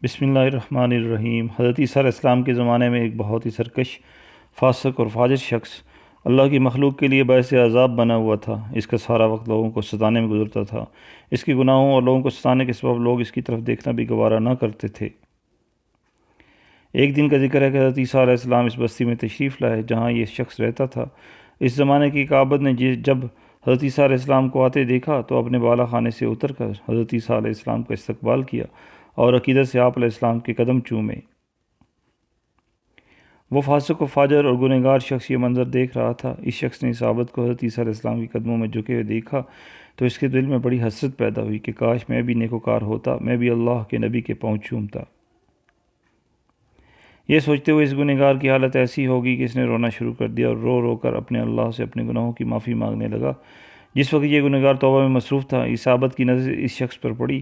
بسم اللہ الرحمن الرحیم۔ حضرت عیسیٰ علیہ السلام کے زمانے میں ایک بہت ہی سرکش، فاسق اور فاجر شخص اللہ کی مخلوق کے لیے باعث عذاب بنا ہوا تھا۔ اس کا سارا وقت لوگوں کو ستانے میں گزرتا تھا۔ اس کے گناہوں اور لوگوں کو ستانے کے سبب لوگ اس کی طرف دیکھنا بھی گوارا نہ کرتے تھے۔ ایک دن کا ذکر ہے کہ حضرت عیسیٰ علیہ السلام اس بستی میں تشریف لائے جہاں یہ شخص رہتا تھا۔ اس زمانے کی ایک عابد نے جب حضرت عیسیٰ علیہ السلام کو آتے دیکھا تو اپنے بالا خانے سے اتر کر حضرت عیسیٰ علیہ السلام کا استقبال کیا اور عقیدت سے آپ علیہ السلام کے قدم چومے۔ وہ فاسق و فاجر اور گنہگار شخص یہ منظر دیکھ رہا تھا۔ اس شخص نے اس عابد کو حضرت عیسیٰ علیہ السلام کے قدموں میں جھکے ہوئے دیکھا تو اس کے دل میں بڑی حسرت پیدا ہوئی کہ کاش میں بھی نیکوکار ہوتا، میں بھی اللہ کے نبی کے پاؤں چومتا۔ یہ سوچتے ہوئے اس گنہگار کی حالت ایسی ہوگی کہ اس نے رونا شروع کر دیا اور رو رو کر اپنے اللہ سے اپنے گناہوں کی معافی مانگنے لگا۔ جس وقت یہ گنہگار توبہ میں مصروف تھا، اس عابد کی نظر اس شخص پر پڑی۔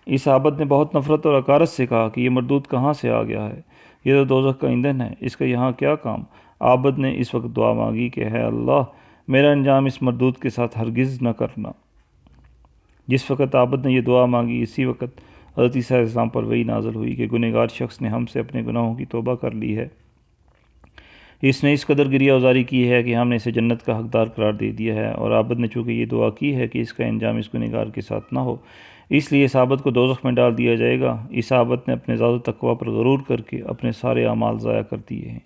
اس عابد نے بہت نفرت اور حقارت سے کہا کہ یہ مردود کہاں سے آ گیا ہے؟ یہ تو دوزخ کا ایندھن ہے، اس کا یہاں کیا کام؟ عابد نے اس وقت دعا مانگی کہ اے اللہ، میرا انجام اس مردود کے ساتھ ہرگز نہ کرنا۔ جس وقت عابد نے یہ دعا مانگی، اسی وقت حضرت عیسیٰ علیہ السلام پر وحی نازل ہوئی کہ گنہگار شخص نے ہم سے اپنے گناہوں کی توبہ کر لی ہے۔ اس نے اس قدر گریہ ازاری کی ہے کہ ہم نے اسے جنت کا حقدار قرار دے دیا ہے، اور عابد نے چونکہ یہ دعا کی ہے کہ اس کا انجام اس گنہگار کے ساتھ نہ ہو، اس لیے اس عابد کو دوزخ میں ڈال دیا جائے گا۔ اس عابد نے اپنے زاد و تقویٰ پر غرور کر کے اپنے سارے اعمال ضائع کر دیے ہیں۔